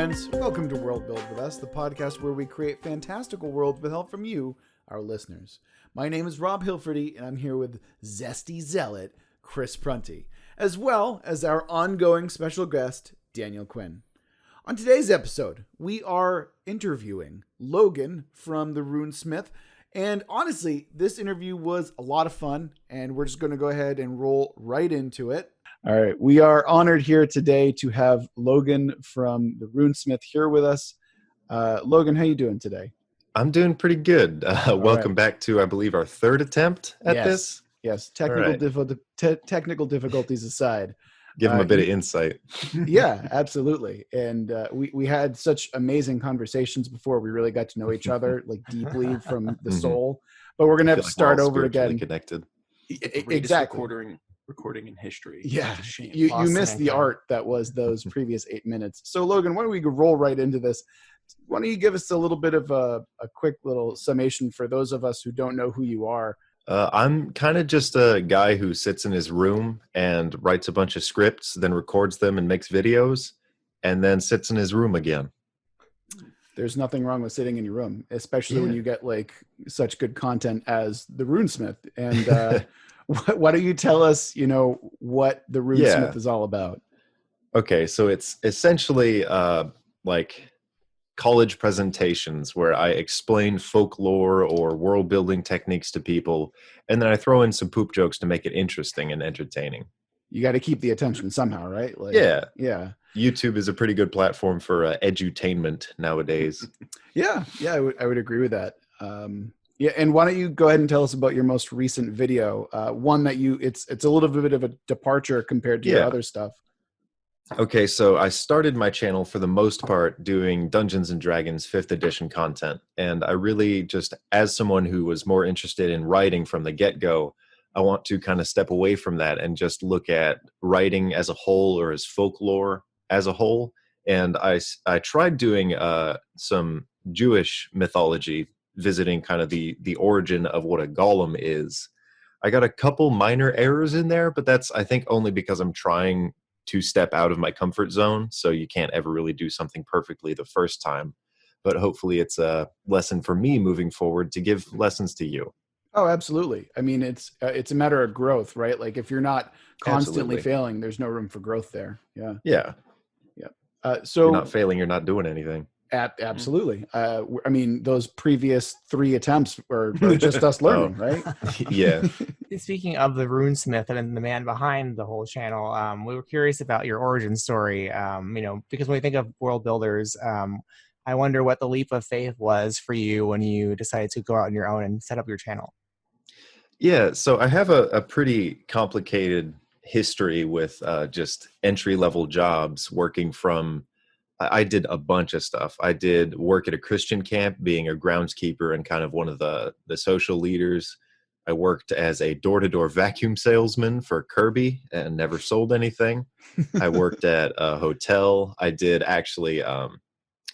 friends. Welcome to Worldbuild with us, the podcast where we create fantastical worlds with help from you, our listeners. My name is Rob Hilferty, and I'm here with zesty zealot Chris Prunty, as well as our ongoing special guest, Daniel Quinn. On today's episode, we are interviewing Logan from the Runesmith. And honestly, this interview was a lot of fun, and we're just going to go ahead and roll right into it. All right. We are honored here today to have Logan from the Runesmith here with us. Logan, how you doing today? I'm doing pretty good. Welcome back to, I believe, our third attempt at this. Yes. Technical difficulties aside. Give them a bit of insight. Yeah, absolutely. And we had such amazing conversations before. We really got to know each other like deeply from the soul. But we're going to have to start over again. Connected. Exactly. Recording in history. Yeah, you missed the art that was those previous 8 minutes. So Logan, why don't we roll right into this? Why don't you give us a little bit of a quick little summation for those of us who don't know who you are? I'm kind of just a guy who sits in his room and writes a bunch of scripts, then records them and makes videos, and then sits in his room again. There's nothing wrong with sitting in your room, especially when you get like such good content as the Runesmith. And why don't you tell us, what the Runesmith is all about? Okay, so it's essentially like college presentations where I explain folklore or world building techniques to people, and then I throw in some poop jokes to make it interesting and entertaining. You got to keep the attention somehow, right? Yeah. YouTube is a pretty good platform for edutainment nowadays. Yeah, I would agree with that. Yeah, and why don't you go ahead and tell us about your most recent video? One that it's a little bit of a departure compared to your other stuff. Okay, so I started my channel for the most part doing Dungeons and Dragons 5th edition content. And I really just, as someone who was more interested in writing from the get-go, I want to kind of step away from that and just look at writing as a whole or as folklore as a whole. And I tried doing some Jewish mythology, visiting kind of the origin of what a golem is. I got a couple minor errors in there, but that's, I think, only because I'm trying to step out of my comfort zone. So you can't ever really do something perfectly the first time. But hopefully it's a lesson for me moving forward to give lessons to you. Oh, absolutely. I mean, it's a matter of growth, right? Like if you're not constantly failing, there's no room for growth there. Yeah. So you're not failing, you're not doing anything. Absolutely. I mean, those previous 3 attempts were just us learning, right? Yeah. Speaking of the Runesmith and the man behind the whole channel, we were curious about your origin story. Because when we think of world builders, I wonder what the leap of faith was for you when you decided to go out on your own and set up your channel. Yeah, so I have a pretty complicated history with just entry-level jobs working from. I did a bunch of stuff. I did work at a Christian camp, being a groundskeeper and kind of one of the social leaders. I worked as a door-to-door vacuum salesman for Kirby and never sold anything. I worked at a hotel. I did actually,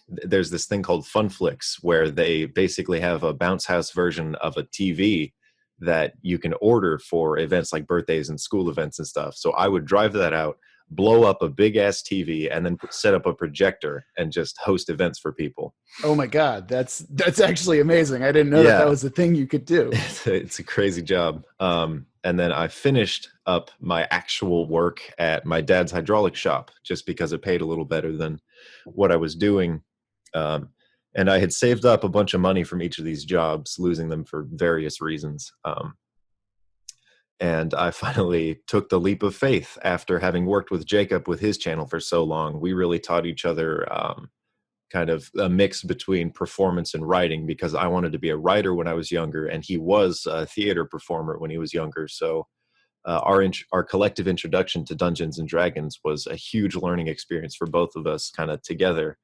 there's this thing called Funflix where they basically have a bounce house version of a TV that you can order for events like birthdays and school events and stuff. So I would drive that out, blow up a big ass TV, and then set up a projector and just host events for people. Oh my God, that's actually amazing. I didn't know that was a thing you could do. It's a crazy job. And then I finished up my actual work at my dad's hydraulic shop just because it paid a little better than what I was doing. And I had saved up a bunch of money from each of these jobs, losing them for various reasons. And I finally took the leap of faith after having worked with Jacob with his channel for so long. We really taught each other kind of a mix between performance and writing, because I wanted to be a writer when I was younger, and he was a theater performer when he was younger. So our collective introduction to Dungeons and Dragons was a huge learning experience for both of us kind of together.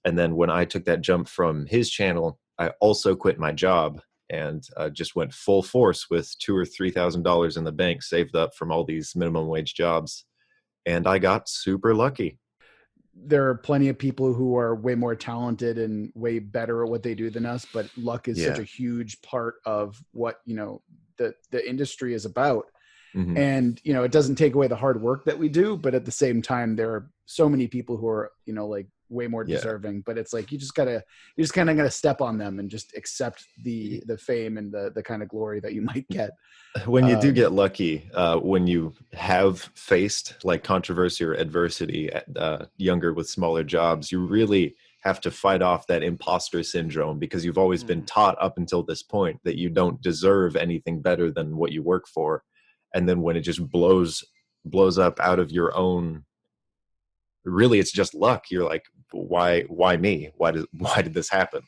And then when I took that jump from his channel, I also quit my job and just went full force with $2,000 or $3,000 in the bank saved up from all these minimum wage jobs. And I got super lucky. There are plenty of people who are way more talented and way better at what they do than us, but luck is such a huge part of what, the industry is about. Mm-hmm. And, it doesn't take away the hard work that we do, but at the same time, there are so many people who are, like way more Yeah. deserving, but it's like, you just kind of gotta step on them and just accept the fame and the kind of glory that you might get. When you do get lucky, when you have faced like controversy or adversity younger with smaller jobs, you really have to fight off that imposter syndrome, because you've always been taught up until this point that you don't deserve anything better than what you work for. And then when it just blows up out of your own, really it's just luck. You're like, why me? Why did this happen?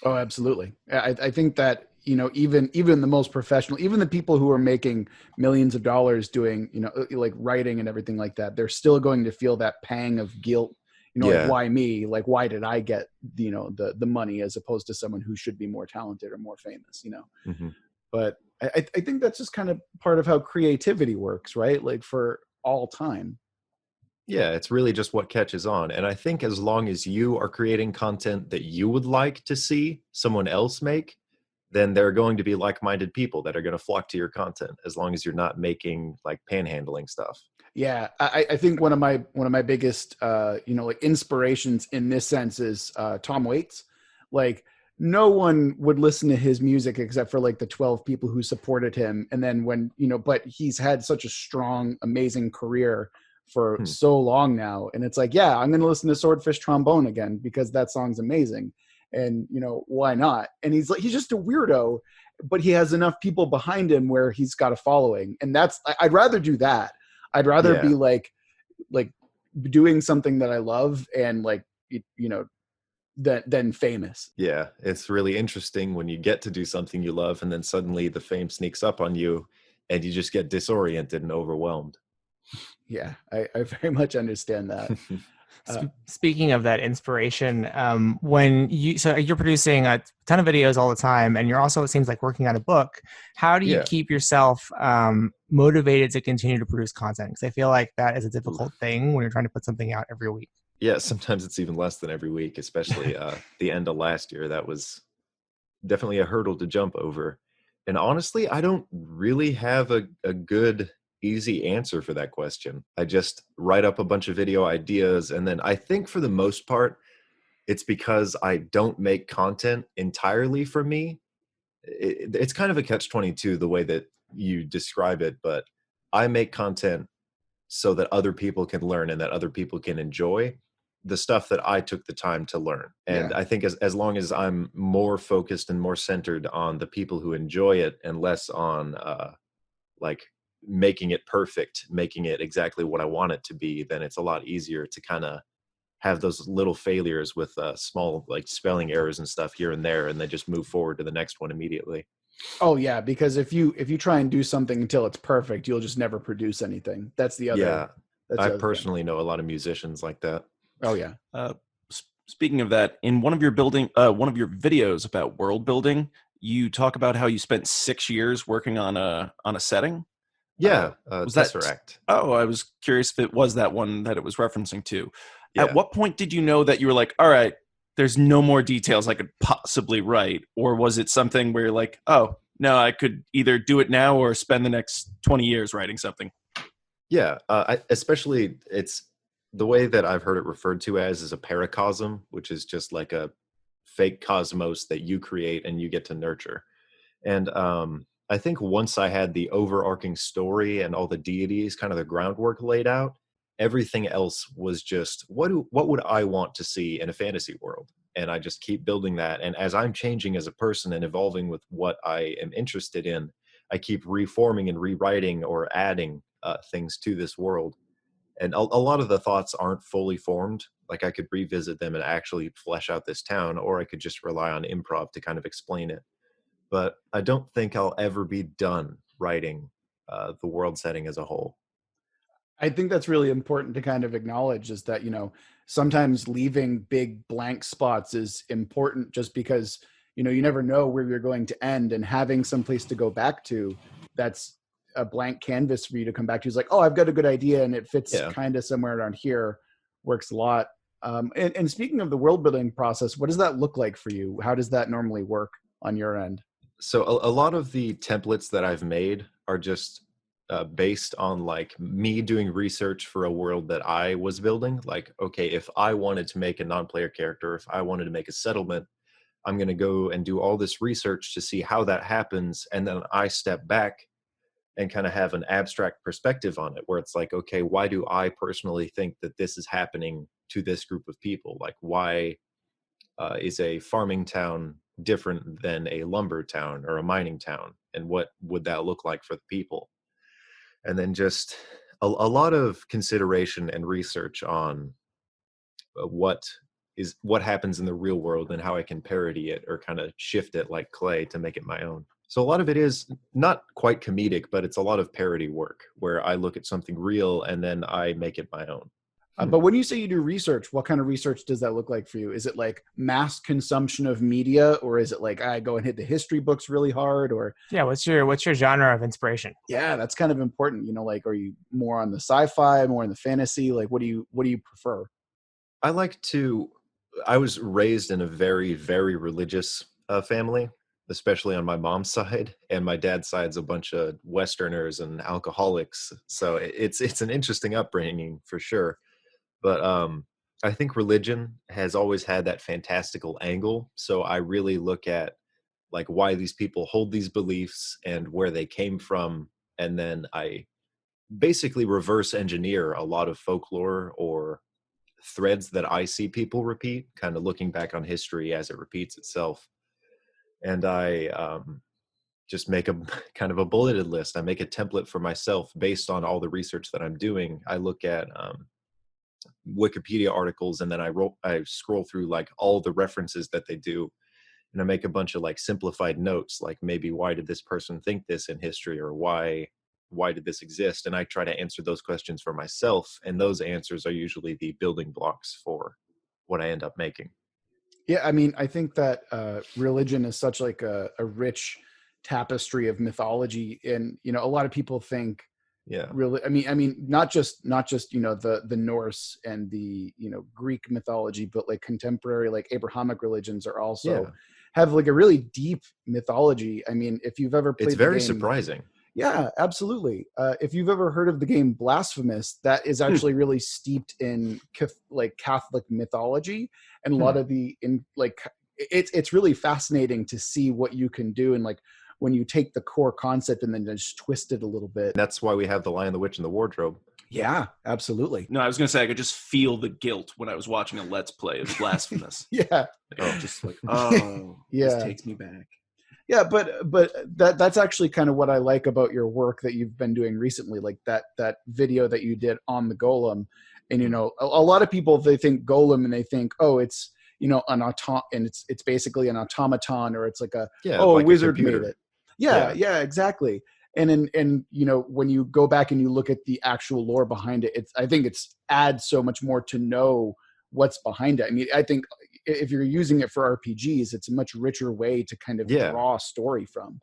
Oh, absolutely. I think that, even the most professional, even the people who are making millions of dollars doing, like writing and everything like that, they're still going to feel that pang of guilt, like, why me? Like, why did I get, the money as opposed to someone who should be more talented or more famous, Mm-hmm. But I think that's just kind of part of how creativity works, right? Like, for all time. Yeah, it's really just what catches on. And I think as long as you are creating content that you would like to see someone else make, then there are going to be like-minded people that are going to flock to your content, as long as you're not making like panhandling stuff. Yeah, I think one of my biggest like inspirations in this sense is Tom Waits. Like, no one would listen to his music except for like the 12 people who supported him, and then when but he's had such a strong, amazing career for so long now, and it's like, yeah, I'm going to listen to Swordfish Trombone again because that song's amazing, and why not? And he's just a weirdo, but he has enough people behind him where he's got a following, and I'd rather do that. I'd rather be like doing something that I love and than famous. Yeah, it's really interesting when you get to do something you love and then suddenly the fame sneaks up on you and you just get disoriented and overwhelmed. Yeah, I very much understand that. Speaking of that inspiration, so you're producing a ton of videos all the time, and you're also, it seems like, working on a book. How do you keep yourself motivated to continue to produce content? Because I feel like that is a difficult thing when you're trying to put something out every week. Yeah, sometimes it's even less than every week, especially the end of last year. That was definitely a hurdle to jump over. And honestly, I don't really have a good easy answer for that question. I just write up a bunch of video ideas, and then I think for the most part it's because I don't make content entirely for me. It's kind of a catch-22 the way that you describe it, but I make content so that other people can learn and that other people can enjoy the stuff that I took the time to learn. And I think as long as I'm more focused and more centered on the people who enjoy it and less on like making it perfect, making it exactly what I want it to be, then it's a lot easier to kind of have those little failures with small like spelling errors and stuff here and there, and then just move forward to the next one immediately. Oh yeah, because if you try and do something until it's perfect, you'll just never produce anything. That's the other. Yeah, I other personally know a lot of musicians like that. Oh yeah. Speaking of that, in one of your videos about world building, you talk about how you spent 6 years working on a setting. Yeah, was Tesseract. Oh, I was curious if it was that one that it was referencing to. Yeah. At what point did you know that you were like, all right, there's no more details I could possibly write? Or was it something where you're like, oh, no, I could either do it now or spend the next 20 years writing something? Yeah, especially it's the way that I've heard it referred to as is a paracosm, which is just like a fake cosmos that you create and you get to nurture. And I think once I had the overarching story and all the deities, kind of the groundwork laid out, everything else was just what would I want to see in a fantasy world? And I just keep building that. And as I'm changing as a person and evolving with what I am interested in, I keep reforming and rewriting or adding things to this world. And a lot of the thoughts aren't fully formed. Like I could revisit them and actually flesh out this town, or I could just rely on improv to kind of explain it. But I don't think I'll ever be done writing the world setting as a whole. I think that's really important to kind of acknowledge, is that, sometimes leaving big blank spots is important, just because, you never know where you're going to end, and having some place to go back to that's a blank canvas for you to come back to is like, oh, I've got a good idea and it fits kind of somewhere around here, works a lot. And speaking of the world building process, what does that look like for you? How does that normally work on your end? So a lot of the templates that I've made are just based on like me doing research for a world that I was building. Like, okay, if I wanted to make a non-player character, if I wanted to make a settlement, I'm going to go and do all this research to see how that happens. And then I step back and kind of have an abstract perspective on it, where it's like, okay, why do I personally think that this is happening to this group of people? Like, why is a farming town different than a lumber town or a mining town? And what would that look like for the people? And then just a lot of consideration and research on what happens in the real world and how I can parody it or kind of shift it like clay to make it my own. So a lot of it is not quite comedic, but it's a lot of parody work where I look at something real and then I make it my own. But when you say you do research, what kind of research does that look like for you? Is it like mass consumption of media, or is it like I go and hit the history books really hard? Or Yeah, what's your genre of inspiration? yeah, that's kind of important. You know, like, are you more on the sci-fi, more on the fantasy? Like, what do you prefer? I was raised in a very, very religious family, especially on my mom's side, and my dad's side's a bunch of Westerners and alcoholics. So it's an interesting upbringing for sure. But I think religion has always had that fantastical angle. So I really look at like why these people hold these beliefs and where they came from. And then I basically reverse engineer a lot of folklore or threads that I see people repeat, kind of looking back on history as it repeats itself. And I just make a kind of a bulleted list. I make a template for myself based on all the research that I'm doing. I look at Wikipedia articles, and then I scroll through like all the references that they do, and I make a bunch of like simplified notes, like maybe why did this person think this in history, or why did this exist? And I try to answer those questions for myself, and those answers are usually the building blocks for what I end up making. Yeah, I mean, I think that religion is such like a rich tapestry of mythology, and you know, a lot of people think, Yeah, really, I mean, not just you know the Norse and the Greek mythology, but like contemporary like Abrahamic religions are also yeah, have like a really deep mythology. I mean, if you've ever played it's very the game, surprising. yeah, absolutely. If you've ever heard of the game Blasphemous, that is actually really steeped in like Catholic mythology, and a lot of it's really fascinating to see what you can do, and like when you take the core concept and then just twist it a little bit. That's why we have the Lion, the Witch, and the Wardrobe. Yeah, absolutely. No, I was going to say I could just feel the guilt when I was watching a Let's Play of Blasphemous. Yeah, Just like, oh, yeah. this takes me back. Yeah, but that's actually kind of what I like about your work that you've been doing recently, like that video that you did on the golem. And you know, a lot of people, they think golem and they think, oh, it's an and it's basically an automaton, or it's like a Like a wizard made computer. it. Yeah, exactly. And when you go back and you look at the actual lore behind it, I think it's adds so much more to know what's behind it. I mean, I think if you're using it for RPGs, it's a much richer way to kind of draw a story from.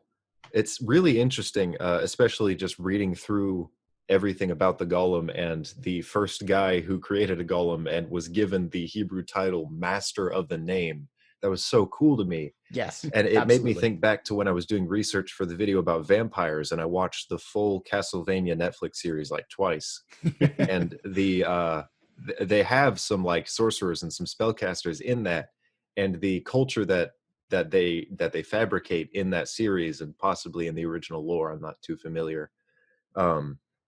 It's really interesting, especially just reading through everything about the golem, and the first guy who created a golem and was given the Hebrew title Master of the Name. That was so cool to me. Yes. And it absolutely. made me think back to when I was doing research for the video about vampires, and I watched the full Castlevania Netflix series like twice. And they have some like sorcerers and some spellcasters in that, and the culture that they fabricate in that series, and possibly in the original lore, I'm not too familiar.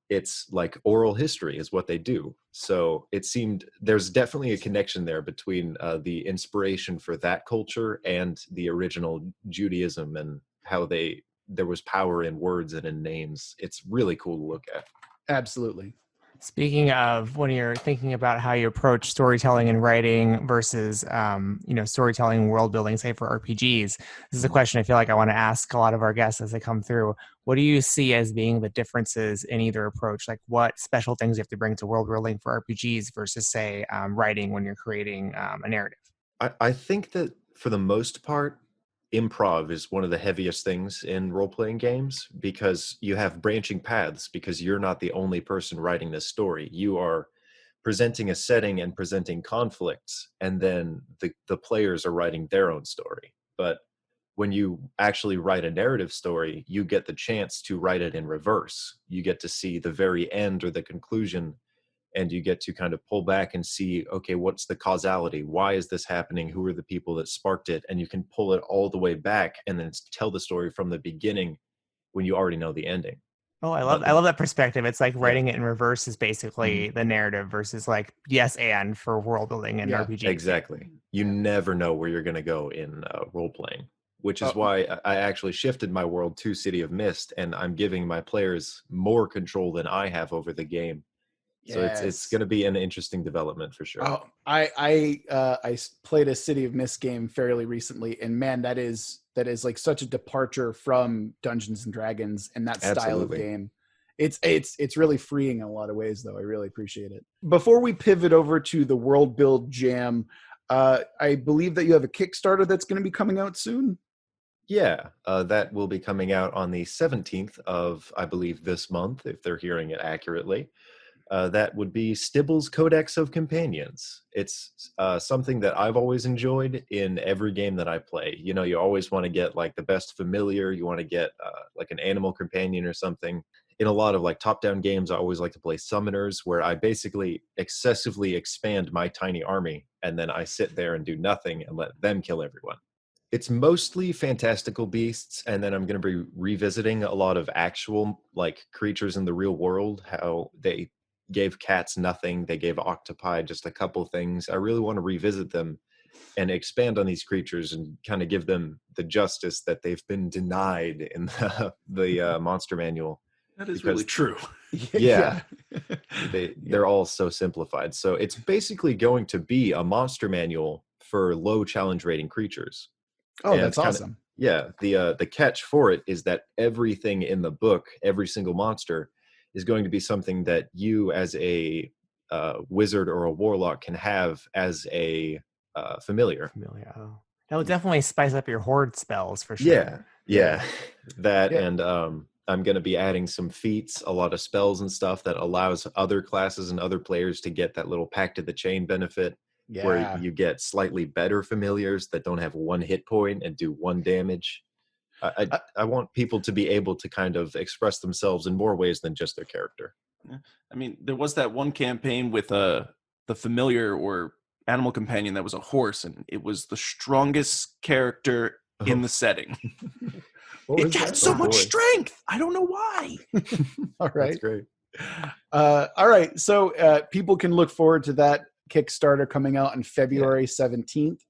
It's like oral history is what they do. So it seemed there's definitely a connection there between the inspiration for that culture and the original Judaism, and how there was power in words and in names. It's really cool to look at. Absolutely. Speaking of, when you're thinking about how you approach storytelling and writing versus, storytelling and world building, say for RPGs, this is a question I feel like I want to ask a lot of our guests as they come through. What do you see as being the differences in either approach? Like, what special things you have to bring to world building for RPGs versus, say, writing when you're creating a narrative? I think that for the most part, improv is one of the heaviest things in role-playing games, because you have branching paths, because you're not the only person writing this story. You are presenting a setting and presenting conflicts, and then the players are writing their own story. But when you actually write a narrative story, you get the chance to write it in reverse. You get to see the very end or the conclusion, and you get to kind of pull back and see, okay, what's the causality? Why is this happening? Who are the people that sparked it? And you can pull it all the way back and then tell the story from the beginning when you already know the ending. Oh, I love that perspective. It's like writing it in reverse is basically Mhm. the narrative versus like yes and for world building and Yeah, RPG. Exactly. You never know where you're going to go in role playing, which is why I actually shifted my world to City of Mist, and I'm giving my players more control than I have over the game. So it's Yes. going to be an interesting development for sure. Oh, I played a City of Mist game fairly recently, and man, that is like such a departure from Dungeons and Dragons and that style of Absolutely. game. It's really freeing in a lot of ways, though. I really appreciate it. Before we pivot over to the World Build Jam, I believe that you have a Kickstarter that's going to be coming out soon. Yeah, that will be coming out on the 17th of, I believe, this month, if they're hearing it accurately. That would be Stibble's Codex of Companions. It's something that I've always enjoyed in every game that I play. You know, you always want to get like the best familiar. You want to get like an animal companion or something. In a lot of like top-down games, I always like to play summoners, where I basically excessively expand my tiny army, and then I sit there and do nothing and let them kill everyone. It's mostly fantastical beasts, and then I'm going to be revisiting a lot of actual like creatures in the real world, how they gave cats nothing, they gave octopi just a couple things. I really want to revisit them and expand on these creatures and kind of give them the justice that they've been denied in the monster manual. That is Because- really true. Yeah. They're all so simplified. So it's basically going to be a monster manual for low challenge rating creatures. Oh, And that's kinda- awesome. Yeah, the catch for it is that everything in the book, every single monster, is going to be something that you as a wizard or a warlock can have as a familiar. Familiar. Oh. That would definitely spice up your horde spells for sure. Yeah. That Yeah. and I'm going to be adding some feats, a lot of spells and stuff that allows other classes and other players to get that little Pact of the Chain benefit, where Yeah. you get slightly better familiars that don't have one hit point and do one damage. I want people to be able to kind of express themselves in more ways than just their character. I mean, there was that one campaign with the familiar or animal companion that was a horse, and it was the strongest character in the setting. What was It had that? so Oh, much boy. strength. I don't know why. All right. That's great. All right. So people can look forward to that Kickstarter coming out on February 17th.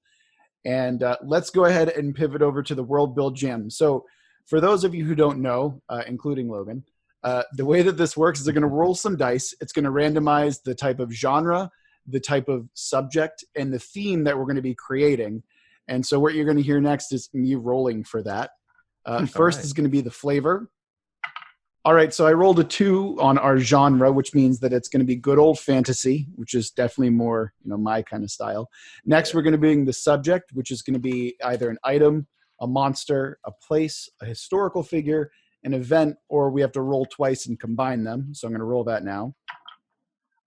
And let's go ahead and pivot over to the World Build Jam. So for those of you who don't know, including Logan, the way that this works is they're going to roll some dice. It's going to randomize the type of genre, the type of subject, and the theme that we're going to be creating. And so what you're going to hear next is me rolling for that. First right. is going to be the flavor. All right, so I rolled a 2 on our genre, which means that it's going to be good old fantasy, which is definitely more, my kind of style. Next, we're going to be the subject, which is going to be either an item, a monster, a place, a historical figure, an event, or we have to roll twice and combine them. So I'm going to roll that now.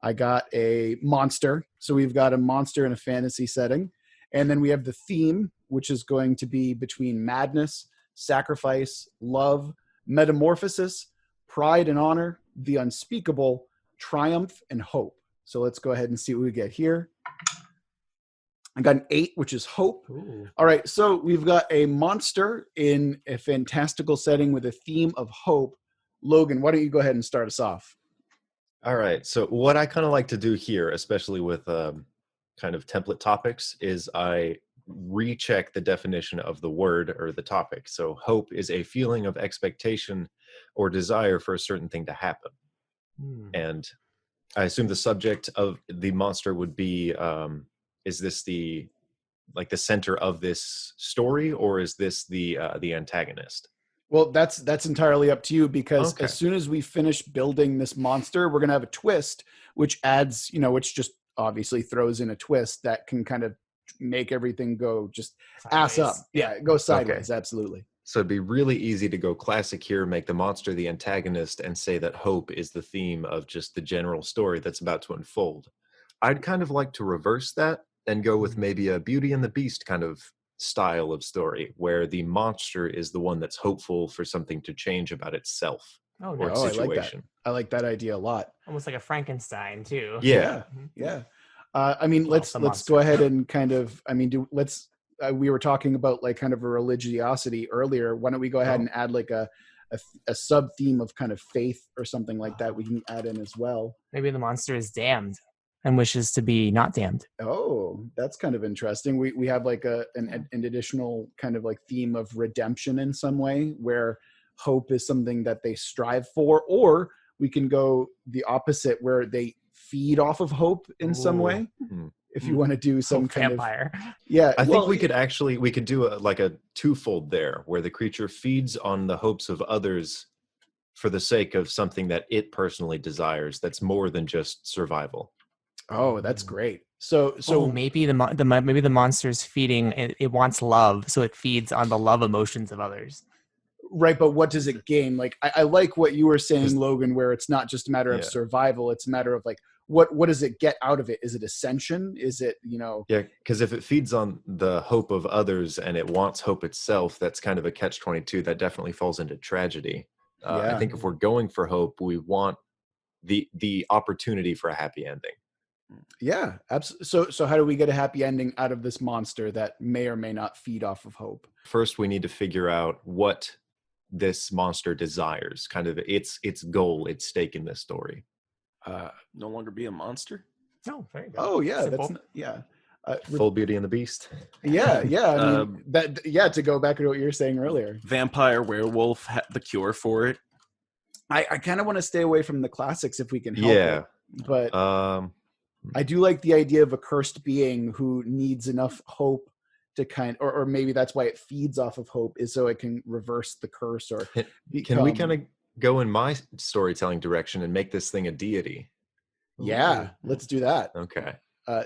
I got a monster. So we've got a monster in a fantasy setting. And then we have the theme, which is going to be between madness, sacrifice, love, metamorphosis, pride and honor, the unspeakable, triumph, and hope. So let's go ahead and see what we get here. I got an 8, which is hope. Ooh. All right, so we've got a monster in a fantastical setting with a theme of hope. Logan, why don't you go ahead and start us off? All right. So what I kind of like to do here, especially with kind of template topics, is I recheck the definition of the word or the topic. So hope is a feeling of expectation or desire for a certain thing to happen. And I assume the subject of the monster would be, is this the center of this story, or is this the antagonist? Well, that's entirely up to you, because Okay. as soon as we finish building this monster, we're going to have a twist, which adds, which just obviously throws in a twist that can kind of make everything go just ass up. Sideways. Yeah, it goes sideways. Absolutely. So it'd be really easy to go classic here, make the monster the antagonist, and say that hope is the theme of just the general story that's about to unfold. I'd kind of like to reverse that and go with maybe a Beauty and the Beast kind of style of story where the monster is the one that's hopeful for something to change about itself Oh, or no. Oh, I like that. situation. I like that idea a lot. Almost like a Frankenstein too. Yeah. Yeah. I mean, Well, let's the go monster. ahead and kind of, I mean, we were talking about like kind of a religiosity earlier. Why don't we go ahead and add like a sub theme of kind of faith or something like that we can add in as well. Maybe the monster is damned and wishes to be not damned. Oh, that's kind of interesting. We have like an additional kind of like theme of redemption in some way, where hope is something that they strive for, or we can go the opposite where they feed off of hope in some way. If you want to do some Hope kind vampire. of, yeah, I think we could do a twofold there, where the creature feeds on the hopes of others for the sake of something that it personally desires that's more than just survival. Oh, that's great. So maybe maybe the monster's feeding. It wants love, so it feeds on the love emotions of others. right, but what does it gain? Like I like what you were saying, Logan, where it's not just a matter of survival, it's a matter of like what does it get out of it? Is it ascension? Is it, Yeah, because if it feeds on the hope of others and it wants hope itself, that's kind of a catch-22 that definitely falls into tragedy. I think if we're going for hope, we want the opportunity for a happy ending. Yeah, absolutely. So how do we get a happy ending out of this monster that may or may not feed off of hope? First, we need to figure out what this monster desires, kind of its goal, its stake in this story. No longer be a monster? No, there you go. Oh yeah, Simple. Full Beauty and the Beast. Yeah. I mean, to go back to what you were saying earlier, Vampire, werewolf, the cure for it. I kind of want to stay away from the classics if we can help it. But I do like the idea of a cursed being who needs enough hope to or maybe that's why it feeds off of hope, is so it can reverse the curse or Can we kind of go in my storytelling direction and make this thing a deity? Yeah, let's do that. Okay.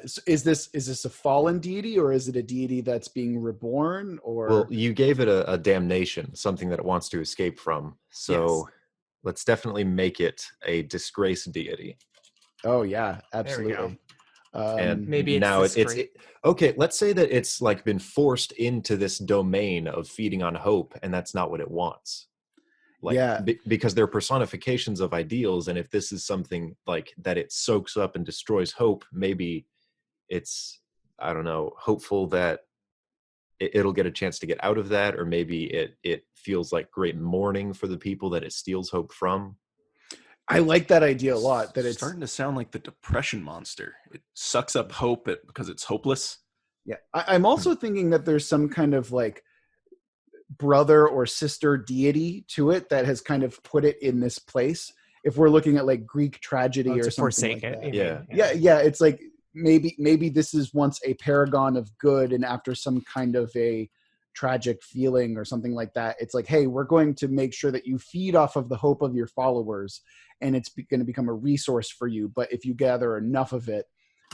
So is this a fallen deity, or is it a deity that's being reborn? Or Well, you gave it a damnation, something that it wants to escape from. So let's definitely make it a disgraced deity. Oh yeah, absolutely. And maybe now it's okay. Let's say that it's like been forced into this domain of feeding on hope, and that's not what it wants. Because they're personifications of ideals, and if this is something like that, it soaks up and destroys hope. Maybe it's, I don't know, hopeful that it'll get a chance to get out of that, or maybe it feels like great mourning for the people that it steals hope from. I like that idea a lot. That it's starting to sound like the depression monster. It sucks up hope because it's hopeless. Yeah, I'm also thinking that there's some kind of like brother or sister deity to it that has kind of put it in this place. If we're looking at like Greek tragedy or something forsake like it. that. Yeah. It's like maybe this is once a paragon of good, and after some kind of a tragic feeling or something like that, it's like, hey, we're going to make sure that you feed off of the hope of your followers, and it's going to become a resource for you. But if you gather enough of it,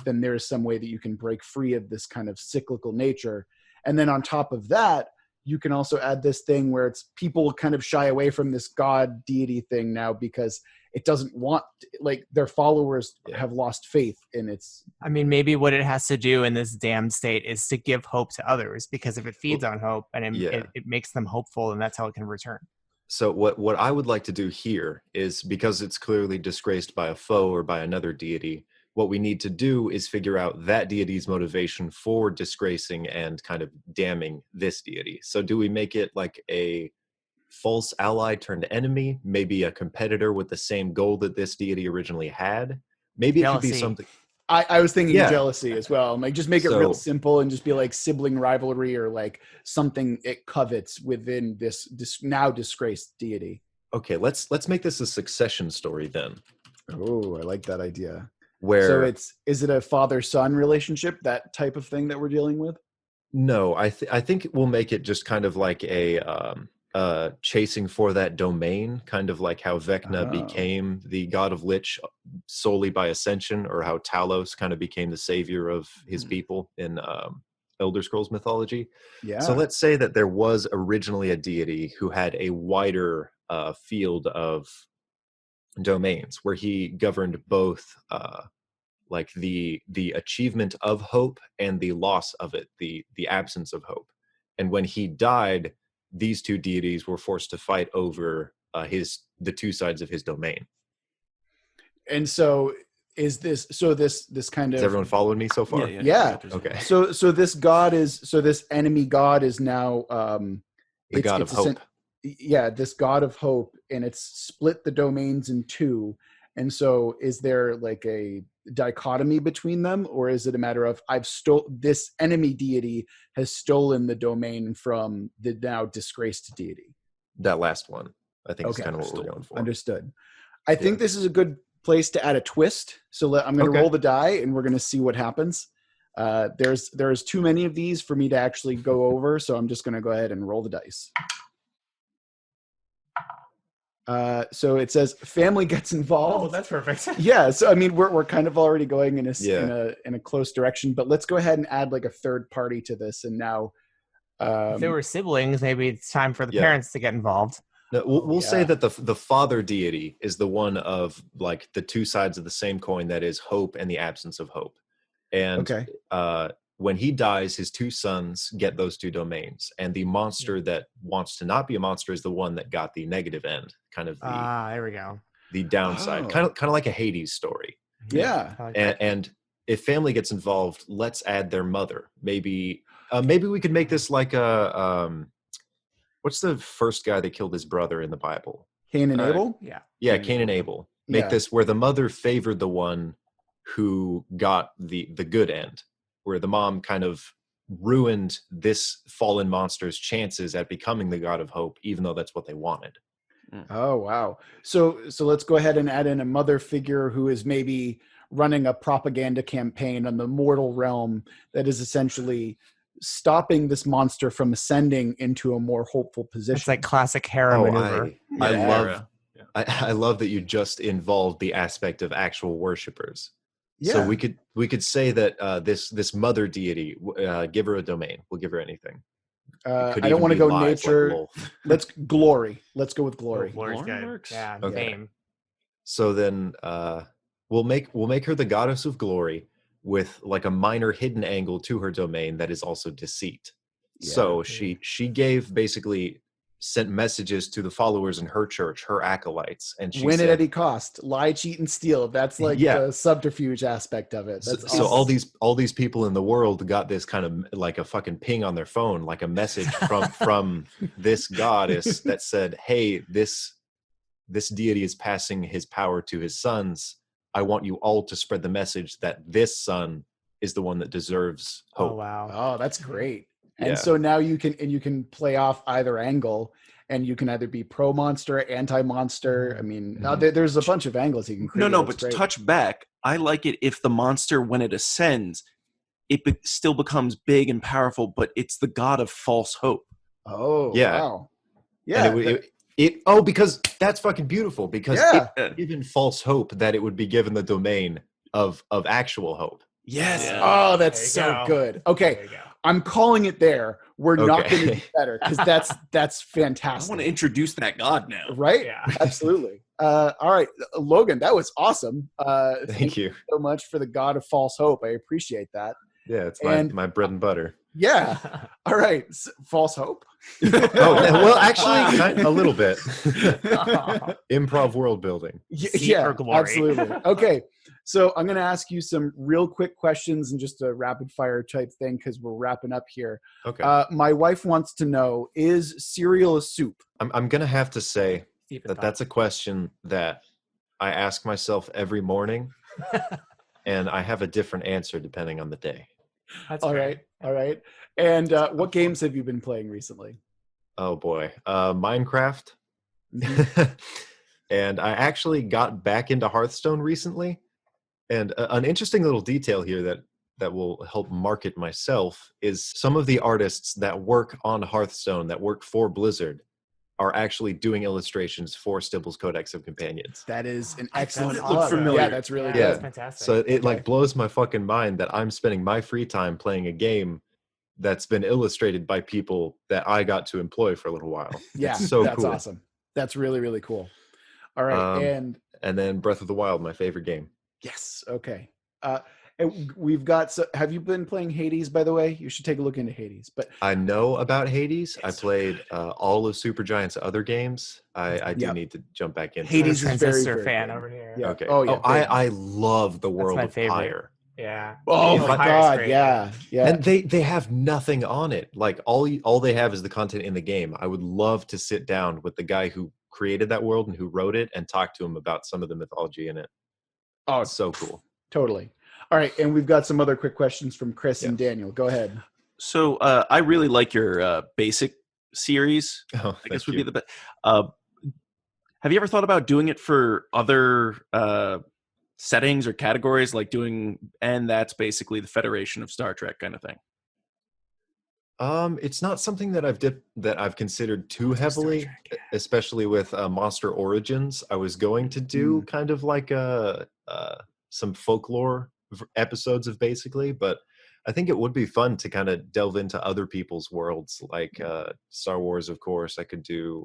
then there's some way that you can break free of this kind of cyclical nature. And then on top of that, you can also add this thing where it's people kind of shy away from this god deity thing now because it doesn't want, like, their followers have lost faith in its. I mean, maybe what it has to do in this damned state is to give hope to others, because if it feeds on hope and it makes them hopeful, and that's how it can return. So what I would like to do here is, because it's clearly disgraced by a foe or by another deity, what we need to do is figure out that deity's motivation for disgracing and kind of damning this deity. So do we make it like a false ally turned enemy, maybe a competitor with the same goal that this deity originally had? Maybe Jealousy. It could be something. I was thinking jealousy as well. Like, just make it real simple and just be like sibling rivalry or like something it covets within this now disgraced deity. Okay, let's make this a succession story then. Oh, I like that idea. Where is it a father-son relationship, that type of thing that we're dealing with? No, I think we'll make it just kind of like a chasing for that domain, kind of like how Vecna became the god of Lich solely by ascension, or how Talos kind of became the savior of his people in Elder Scrolls mythology. Yeah. So let's say that there was originally a deity who had a wider field of domains where he governed both like the achievement of hope and the loss of it, the absence of hope. And when he died, these two deities were forced to fight over the two sides of his domain. And so this kind Is of everyone following me so far? Yeah. Okay. so this enemy god is now The god of hope. This god of hope, and it's split the domains in two. And so is there like a dichotomy between them, or is it a matter of this enemy deity has stolen the domain from the now disgraced deity? That last one, I think, Okay. is kind of what we're going for. Understood. I think this is a good place to add a twist. So I'm going to roll the die, and we're going to see what happens. There's too many of these for me to actually go over, so I'm just going to go ahead and roll the dice. So it says family gets involved. Oh, that's perfect. Yeah. So I mean, we're kind of already going in a close direction, but let's go ahead and add like a third party to this. And now, if there were siblings, maybe it's time for the parents to get involved. No, we'll say that the father deity is the one of like the two sides of the same coin, that is hope and the absence of hope. And when he dies, his two sons get those two domains, and the monster that wants to not be a monster is the one that got the negative end, kind of there we go. The downside, kind of like a Hades story. Yeah. And if family gets involved, let's add their mother. Maybe we could make this like a what's the first guy that killed his brother in the Bible? Cain and Abel? Yeah, Cain and Abel. Make this where the mother favored the one who got the good end, where the mom kind of ruined this fallen monster's chances at becoming the god of hope, even though that's what they wanted. Oh, wow. So let's go ahead and add in a mother figure who is maybe running a propaganda campaign on the mortal realm that is essentially stopping this monster from ascending into a more hopeful position. It's like classic Hera maneuver. I love that you just involved the aspect of actual worshipers. Yeah. So we could say that this mother deity, give her a domain. We'll give her anything. I don't want to go nature. Let's glory. Let's go with glory. Glory's good. Yeah. Fame. So then we'll make her the goddess of glory, with like a minor hidden angle to her domain that is also deceit. So she gave, basically sent messages to the followers in her church, her acolytes, and she win said, at any cost, lie, cheat, and steal. That's like the subterfuge aspect of it. That's so all these people in the world got this kind of like a fucking ping on their phone, like a message from this goddess that said, hey, this deity is passing his power to his sons. I want you all to spread the message that this son is the one that deserves hope. Oh, wow. Oh, that's great. And so now you can play off either angle, and you can either be pro monster, anti monster. I mean, there's a bunch of angles you can create. But to touch back, I like it if the monster, when it ascends, it still becomes big and powerful, but it's the god of false hope. Oh, yeah. Wow. Yeah. And because that's fucking beautiful, because it given false hope that it would be given the domain of actual hope. Yes. Yeah. Oh, that's so good. Okay. I'm calling it there. We're not going to do better, because that's fantastic. I want to introduce that god now. Right? Yeah. Absolutely. All right, Logan, that was awesome. Thank you so much for the god of false hope. I appreciate that. Yeah, it's my bread and butter. Yeah. All right. False hope. Well, actually, a little bit. Improv world building. Yeah, absolutely. Okay. So I'm going to ask you some real quick questions and just a rapid fire type thing, because we're wrapping up here. Okay. My wife wants to know, is cereal a soup? I'm going to have to say that's a question that I ask myself every morning, and I have a different answer depending on the day. That's all right. All right. And what games have you been playing recently? Oh boy. Minecraft. And I actually got back into Hearthstone recently. And an interesting little detail here that will help market myself is some of the artists that work on Hearthstone, that work for Blizzard, are actually doing illustrations for Stibble's Codex of Companions. That is an excellent. It looks familiar. Yeah, that's really good. That's fantastic. So it like blows my fucking mind that I'm spending my free time playing a game that's been illustrated by people that I got to employ for a little while. Yeah, it's so that's cool. Awesome. That's really, really cool. All right, and then Breath of the Wild, my favorite game. Yes. Okay. And we've got. So, have you been playing Hades? By the way, you should take a look into Hades. But I know about Hades. I played all of Supergiant's other games. I do Yep. need to jump back into Hades it. is very, Transistor very fan good. over here. Yeah. Okay. Oh yeah. I love the world my of favorite. Pyre. Yeah. Oh If my I- god. great, Yeah. Yeah. And they have nothing on it. Like all they have is the content in the game. I would love to sit down with the guy who created that world and who wrote it and talk to him about some of the mythology in it. Oh, It's so cool. totally. All right, and we've got some other quick questions from Chris and Daniel. Go ahead. So I really like your basic series. Oh, I guess would be the best. Have you ever thought about doing it for other settings or categories, like and that's basically the Federation of Star Trek kind of thing? It's not something that I've considered too heavily, especially with Monster Origins. I was going to do kind of like some folklore episodes of basically, but I think it would be fun to kind of delve into other people's worlds, like Star Wars, of course. I could do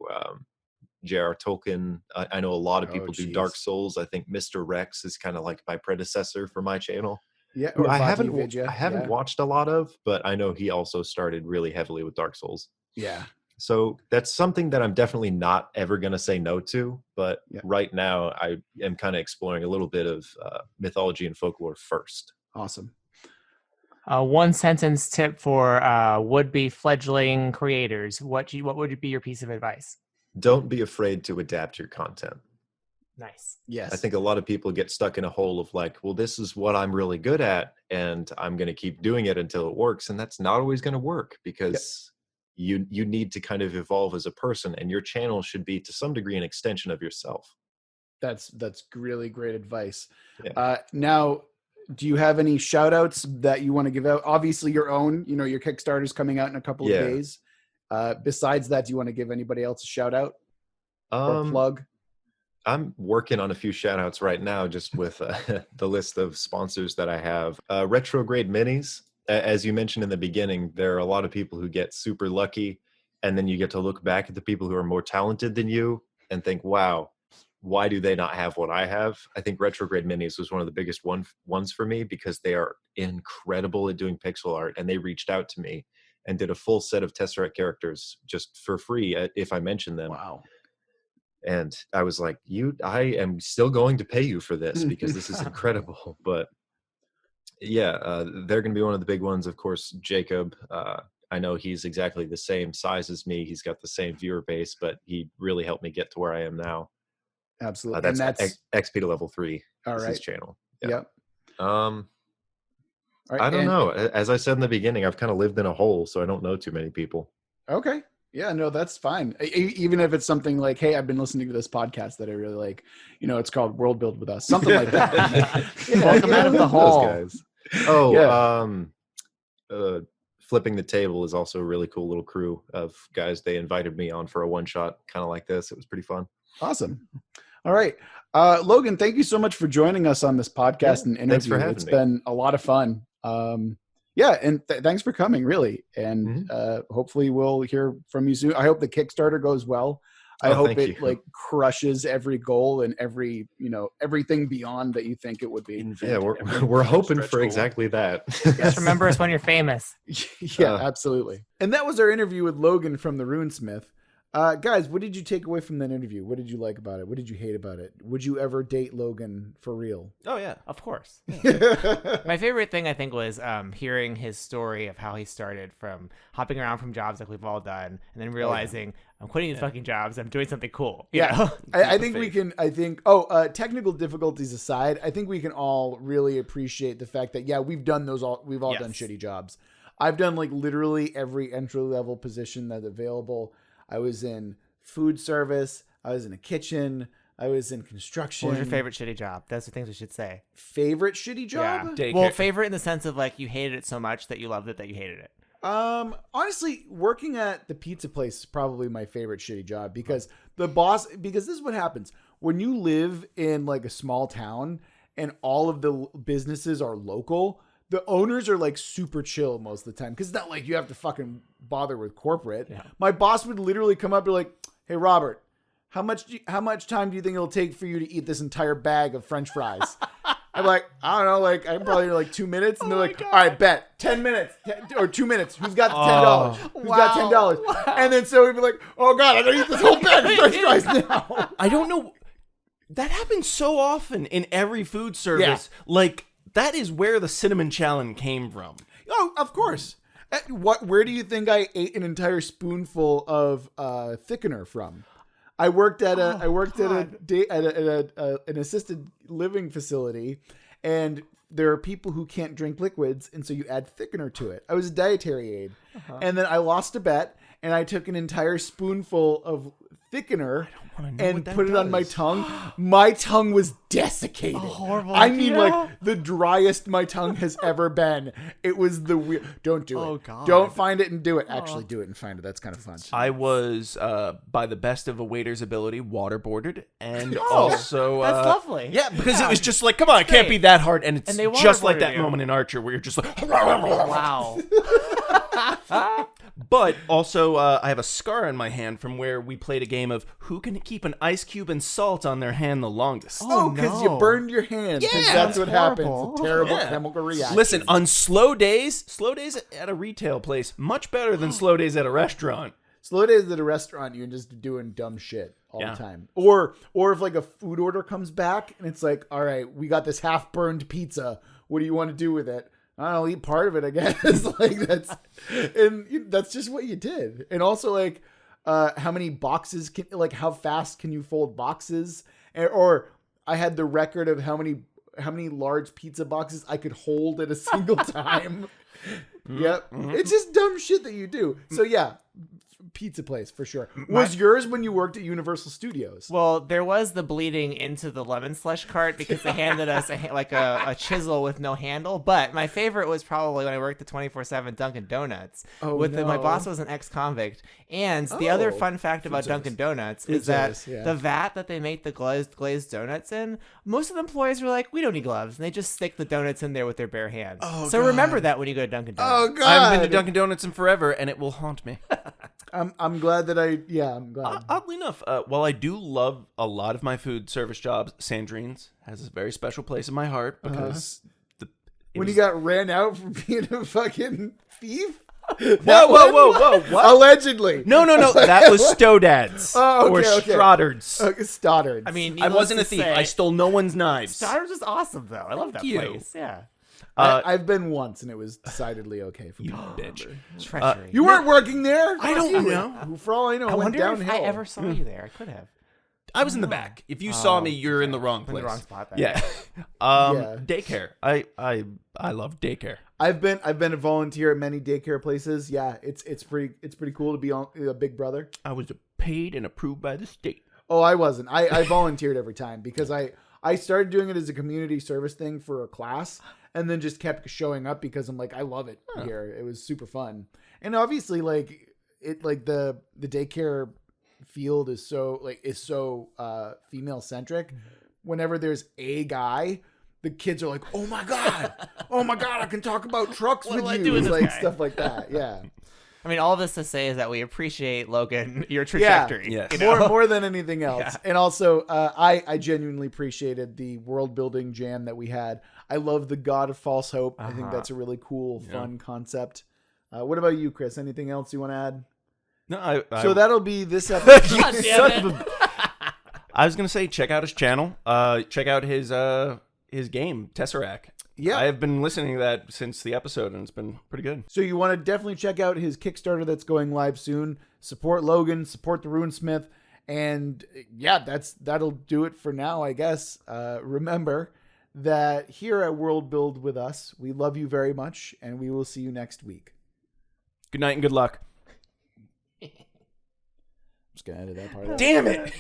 J.R. Tolkien. I know a lot of people do Dark Souls. I think Mr. Rex is kind of like my predecessor for my channel. Yeah, Who or I Bobby haven't Vidya. watched a lot of, but I know he also started really heavily with Dark Souls. Yeah. So that's something that I'm definitely not ever going to say no to. But right now, I am kind of exploring a little bit of mythology and folklore first. Awesome. One sentence tip for would-be fledgling creators. What would be your piece of advice? Don't be afraid to adapt your content. Nice. Yes. I think a lot of people get stuck in a hole of like, well, this is what I'm really good at, and I'm going to keep doing it until it works. And that's not always going to work because you need to kind of evolve as a person, and your channel should be to some degree an extension of yourself. That's really great advice. Yeah. Now, do you have any shout outs that you want to give out? Obviously your own, your Kickstarter's coming out in a couple of days. Besides that, do you want to give anybody else a shout out or plug? I'm working on a few shout outs right now, just with the list of sponsors that I have. Retrograde Minis, as you mentioned in the beginning, there are a lot of people who get super lucky, and then you get to look back at the people who are more talented than you and think, wow, why do they not have what I have? I think Retrograde Minis was one of the biggest ones for me because they are incredible at doing pixel art, and they reached out to me and did a full set of Tesseract characters just for free if I mentioned them. Wow. And I was like, I am still going to pay you for this because this is incredible. But they're going to be one of the big ones. Of course, Jacob, I know he's exactly the same size as me. He's got the same viewer base, but he really helped me get to where I am now. Absolutely. That's XP to level 3. All right. His channel. Yeah. Yep. All right, I don't and, know. As I said in the beginning, I've kind of lived in a hole, so I don't know too many people. Okay. Yeah, no, that's fine. Even if it's something like, hey, I've been listening to this podcast that I really like, it's called Worldbuild with us, something like that. Welcome out of the hole. Those guys. Oh, Flipping the Table is also a really cool little crew of guys. They invited me on for a one shot, kind of like this. It was pretty fun. Awesome. All right. Logan, thank you so much for joining us on this podcast and interview. Thanks for having It's me. been a lot of fun. And thanks for coming, really. And hopefully we'll hear from you soon. I hope the Kickstarter goes well. I hope it crushes every goal and every, everything beyond that you think it would be. Yeah, we're hoping for exactly that. Just remember us when you're famous. Yeah, absolutely. And that was our interview with Logan from the Runesmith. Guys, what did you take away from that interview? What did you like about it? What did you hate about it? Would you ever date Logan for real? Oh, yeah. Of course. Yeah. My favorite thing, I think, was hearing his story of how he started from hopping around from jobs like we've all done and then realizing I'm quitting these fucking jobs. I'm doing something cool. You know? I think we can, technical difficulties aside, I think we can all really appreciate the fact that, we've done we've all done shitty jobs. I've done like literally every entry level position that's available. I was in food service. I was in a kitchen. I was in construction. What was your favorite shitty job? That's the things we should say. Favorite shitty job? Yeah. Well, favorite in the sense of like you hated it so much that you loved it that you hated it. Honestly, working at the pizza place is probably my favorite shitty job because because this is what happens when you live in like a small town and all of the businesses are local. The owners are like super chill most of the time because it's not like you have to fucking bother with corporate. Yeah. My boss would literally come up and be like, "Hey, Robert, how much time do you think it'll take for you to eat this entire bag of French fries?" I'm like, I don't know, like I'm probably like 2 minutes, and they're like, all right, bet 10 minutes or 2 minutes. Who's got the $10? Who's got $10? Wow. And then so we'd be like, oh god, I gotta eat this whole bag of French fries now. I don't know. That happens so often in every food service. Like, that is where the cinnamon challenge came from. Oh, of course. Where do you think I ate an entire spoonful of thickener from? I worked at an assisted living facility, and there are people who can't drink liquids, and so you add thickener to it. I was a dietary aide, and then I lost a bet, and I took an entire spoonful of thickener and put it on my tongue. My tongue was desiccated. I mean, like the driest my tongue has ever been. It was the weird. Don't do it. Oh, God. Don't find it and do it. Actually, do it and find it. That's kind of fun. I was, by the best of a waiter's ability, waterboarded, and also... That's lovely. Yeah, because it was just like, come on, it can't be that hard, and it's they just like waterboarded that you. moment in Archer where you're just like... Wow. But also, I have a scar on my hand from where we played a game of who can keep an ice cube and salt on their hand the longest. Oh, because you burned your hand. Because that's what happens. horrible. It's a terrible Yeah. chemical reaction. Listen, on slow days at a retail place, much better than slow days at a restaurant. Slow days at a restaurant, you're just doing dumb shit all Yeah. the time. Or if like a food order comes back and it's like, all right, we got this half burned pizza. What do you want to do with it? I don't know, eat part of it, I guess. Like that's just what you did. And also like, how many boxes how fast can you fold boxes? Or I had the record of how many large pizza boxes I could hold at a single time. Yep. It's just dumb shit that you do. So yeah, pizza place for sure. Was yours when you worked at Universal Studios? Well, there was the bleeding into the lemon slush cart because they handed us a chisel with no handle. But my favorite was probably when I worked at 24/7 Dunkin' Donuts. Oh, My no. boss was an ex-convict. And the other fun fact about Dunkin' Donuts is that service, yeah. the vat that they make the glazed donuts in, most of the employees were like, we don't need gloves. And they just stick the donuts in there with their bare hands. Oh, so God. remember that when you go to Dunkin' Donuts. Oh god. I haven't been to Dunkin' Donuts in forever, and it will haunt me. I'm glad that I'm glad. Oddly enough, while I do love a lot of my food service jobs, Sandrine's has a very special place in my heart because When you got ran out for being a fucking thief? Whoa, what? Allegedly. No, that was Stodad's Oh, or okay. Stoddard's. Stoddard. I mean, I wasn't a needless to thief. say, I stole no one's knives. Stoddard's is awesome, though. I love that you. place. Yeah. I've been once and it was decidedly okay for me. You bitch. Treachery. You weren't working there? I don't know. For all I know, I it went wonder downhill. if I ever saw you there. I could have. I was in the back. If you saw me, you're in the wrong In place. the wrong spot. Then. Yeah. Yeah. Daycare. I love daycare. I've been a volunteer at many daycare places. Yeah, it's pretty cool to be on a big brother. I was paid and approved by the state. Oh, I wasn't. I volunteered every time because I started doing it as a community service thing for a class and then just kept showing up because I'm like, I love it here. It was super fun. And obviously the daycare field is so female centric. Whenever there's a guy, the kids are like, oh my God, I can talk about trucks with I you. do with It's this like guy? stuff like that. Yeah. I mean, all this to say is that we appreciate, Logan, your trajectory. Yes. you know? More than anything else. And also, I genuinely appreciated the world building jam that we had. I love the God of False Hope. I think that's a really cool, fun concept. What about you, Chris? Anything else you want to add? No, So that'll be this episode. God damn it. I was gonna say check out his channel. Check out his game Tesseract. Yeah. I have been listening to that since the episode, and it's been pretty good. So you want to definitely check out his Kickstarter that's going live soon. Support Logan, support the Runesmith, and yeah, that'll do it for now, I guess. Remember that here at World Build with us, we love you very much, and we will see you next week. Good night and good luck. I'm just gonna edit that part out. Damn it!